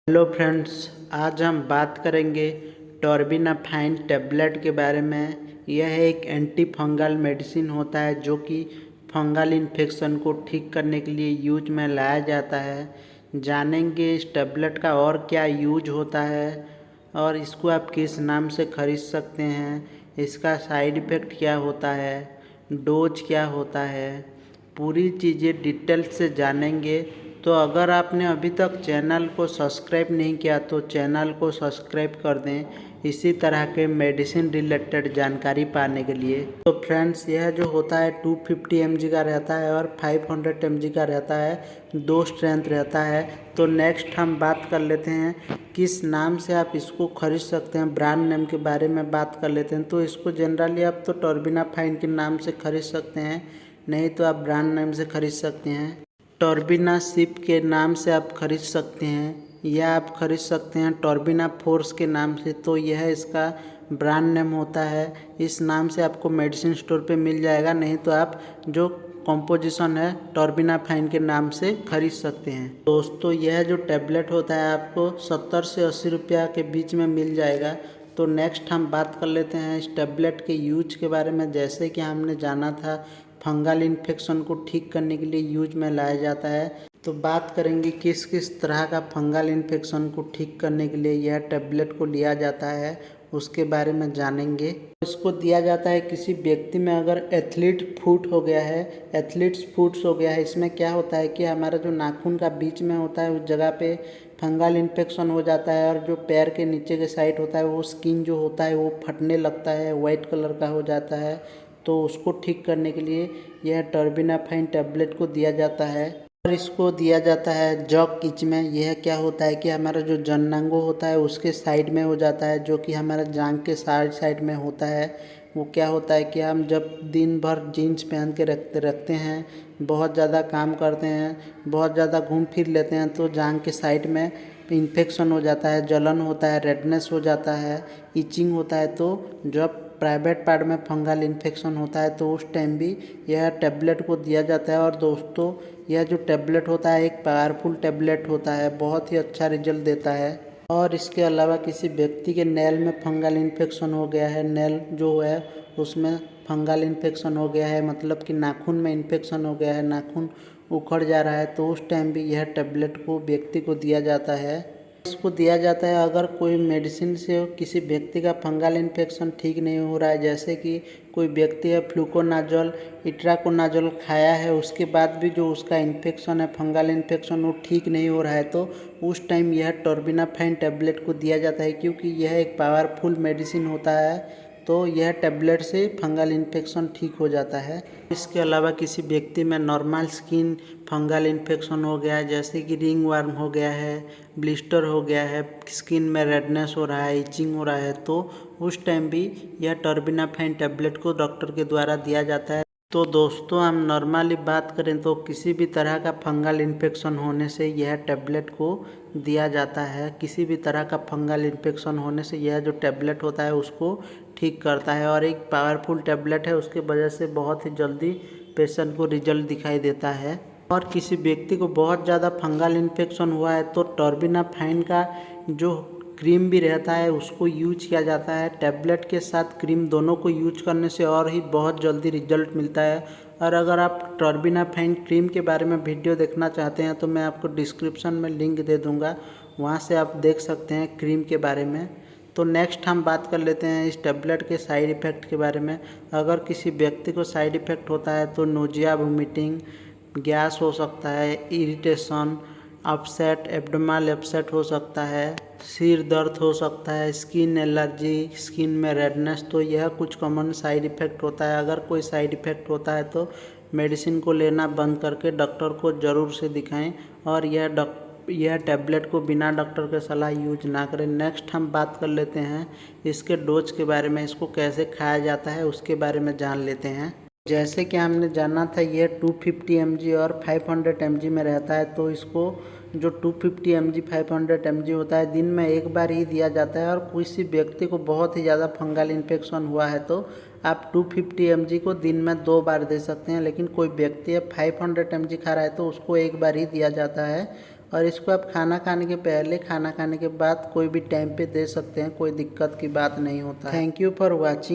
Hello friends, आज हम बात करेंगे टॉर्बिनाफाइन टैबलेट के बारे में। यह एक एंटी फंगल मेडिसिन होता है जो कि फंगल इन्फेक्शन को ठीक करने के लिए यूज में लाया जाता है। जानेंगे इस टैबलेट का और क्या यूज होता है और इसको आप किस नाम से खरीद सकते हैं, इसका साइड इफ़ेक्ट क्या होता है, डोज क्या होता है, पूरी चीज़ें डिटेल से जानेंगे। तो अगर आपने अभी तक चैनल को सब्सक्राइब नहीं किया तो चैनल को सब्सक्राइब कर दें इसी तरह के मेडिसिन रिलेटेड जानकारी पाने के लिए। तो फ्रेंड्स, यह जो होता है 250 mg का रहता है और 500 mg का रहता है, 2 स्ट्रेंथ रहता है। तो नेक्स्ट हम बात कर लेते हैं किस नाम से आप इसको खरीद सकते हैं, ब्रांड नेम के बारे में बात कर लेते हैं। तो इसको जनरली आप तो टॉर्बिनाफाइन के नाम से खरीद सकते हैं, नहीं तो आप ब्रांड नेम से खरीद सकते हैं। टॉर्बिना सिप के नाम से आप खरीद सकते हैं या आप खरीद सकते हैं टॉर्बिना फोर्स के नाम से। तो यह इसका ब्रांड नेम होता है। इस नाम से आपको मेडिसिन स्टोर पे मिल जाएगा, नहीं तो आप जो कॉम्पोजिशन है टॉर्बिनाफाइन के नाम से खरीद सकते हैं। दोस्तों, यह जो टैबलेट होता है आपको 70 से 80 रुपया के बीच में मिल जाएगा। तो नेक्स्ट हम बात कर लेते हैं इस टैबलेट के यूज के बारे में। जैसे कि हमने जाना था फंगल इन्फेक्शन को ठीक करने के लिए यूज में लाया जाता है, तो बात करेंगे किस किस तरह का फंगल इन्फेक्शन को ठीक करने के लिए यह टैबलेट को लिया जाता है, उसके बारे में जानेंगे। इसको दिया जाता है किसी व्यक्ति में अगर एथलीट फुट हो गया है, एथलीट्स फुट्स हो गया है। इसमें क्या होता है कि हमारा जो नाखून का बीच में होता है उस जगह पे फंगल इन्फेक्शन हो जाता है और जो पैर के नीचे के साइड होता है वो स्किन जो होता है वो फटने लगता है, वाइट कलर का हो जाता है। तो उसको ठीक करने के लिए यह टॉर्बिनाफाइन टैबलेट को दिया जाता है और इसको दिया जाता है जॉक इच में। यह क्या होता है कि हमारा जो जननांगो होता है उसके साइड में हो जाता है, जो कि हमारा जांघ के साइड में होता है। वो क्या होता है कि हम जब दिन भर जीन्स पहन के रखते हैं, बहुत ज़्यादा काम करते हैं, बहुत ज़्यादा घूम फिर लेते हैं, तो जांघ के साइड में इन्फेक्शन हो जाता है, जलन होता है, रेडनेस हो जाता है, इचिंग होता है। तो जब प्राइवेट पार्ट में फंगल इन्फेक्शन होता है तो उस टाइम भी यह टैबलेट को दिया जाता है। और दोस्तों, यह जो टैबलेट होता है एक पावरफुल टैबलेट होता है, बहुत ही अच्छा रिजल्ट देता है। और इसके अलावा किसी व्यक्ति के नेल में फंगल इन्फेक्शन हो गया है, नेल जो है उसमें फंगल इन्फेक्शन हो गया है, मतलब कि नाखून में इन्फेक्शन हो गया है, नाखून उखड़ जा रहा है, तो उस टाइम भी यह टैबलेट को व्यक्ति को दिया जाता है। इसको दिया जाता है अगर कोई मेडिसिन से किसी व्यक्ति का फंगल इन्फेक्शन ठीक नहीं हो रहा है, जैसे कि कोई व्यक्ति है फ्लूकोनाजोल, इट्राकोनाजोल खाया है, उसके बाद भी जो उसका इन्फेक्शन है फंगल इन्फेक्शन वो ठीक नहीं हो रहा है, तो उस टाइम यह टॉर्बिनाफाइन टैबलेट को दिया जाता है, क्योंकि यह एक पावरफुल मेडिसिन होता है। तो यह टैबलेट से फंगल इन्फेक्शन ठीक हो जाता है। इसके अलावा किसी व्यक्ति में नॉर्मल स्किन फंगल इन्फेक्शन हो गया है, जैसे कि रिंग वर्म हो गया है, ब्लिस्टर हो गया है, स्किन में रेडनेस हो रहा है, इचिंग हो रहा है, तो उस टाइम भी यह टॉर्बिनाफाइन टैबलेट को डॉक्टर के द्वारा दिया जाता है। तो दोस्तों, हम नॉर्मली बात करें तो किसी भी तरह का फंगल इन्फेक्शन होने से यह टैबलेट को दिया जाता है। किसी भी तरह का फंगल इन्फेक्शन होने से यह जो टैबलेट होता है उसको ठीक करता है और एक पावरफुल टैबलेट है, उसके वजह से बहुत ही जल्दी पेशेंट को रिजल्ट दिखाई देता है। और किसी व्यक्ति को बहुत ज़्यादा फंगल इन्फेक्शन हुआ है तो टॉर्बिनाफाइन का जो क्रीम भी रहता है उसको यूज किया जाता है। टैबलेट के साथ क्रीम दोनों को यूज करने से और ही बहुत जल्दी रिजल्ट मिलता है। और अगर आप टॉर्बिनाफाइन क्रीम के बारे में वीडियो देखना चाहते हैं तो मैं आपको डिस्क्रिप्शन में लिंक दे दूँगा, वहाँ से आप देख सकते हैं क्रीम के बारे में। तो नेक्स्ट हम बात कर लेते हैं इस टैबलेट के साइड इफ़ेक्ट के बारे में। अगर किसी व्यक्ति को साइड इफ़ेक्ट होता है तो नोजिया, वोमिटिंग, गैस हो सकता है, इरिटेशन, अपसेट, एब्डोमिनल अपसेट हो सकता है, सिर दर्द हो सकता है, स्किन एलर्जी, स्किन में रेडनेस। तो यह कुछ कॉमन साइड इफ़ेक्ट होता है। अगर कोई साइड इफ़ेक्ट होता है तो मेडिसिन को लेना बंद करके डॉक्टर को ज़रूर से दिखाएं और यह टैबलेट को बिना डॉक्टर के सलाह यूज ना करें। नेक्स्ट हम बात कर लेते हैं इसके डोज के बारे में, इसको कैसे खाया जाता है उसके बारे में जान लेते हैं। जैसे कि हमने जाना था ये 250 mg और 500 mg में रहता है, तो इसको जो 250 mg 500 mg होता है दिन में एक बार ही दिया जाता है। और किसी व्यक्ति को बहुत ही ज़्यादा फंगल इन्फेक्शन हुआ है तो आप 250 mg को दिन में 2 बार दे सकते हैं, लेकिन कोई व्यक्ति है 500 mg खा रहा है तो उसको एक बार ही दिया जाता है। और इसको आप खाना खाने के पहले, खाना खाने के बाद कोई भी टाइम पे दे सकते हैं, कोई दिक्कत की बात नहीं होता। Thank you for watching.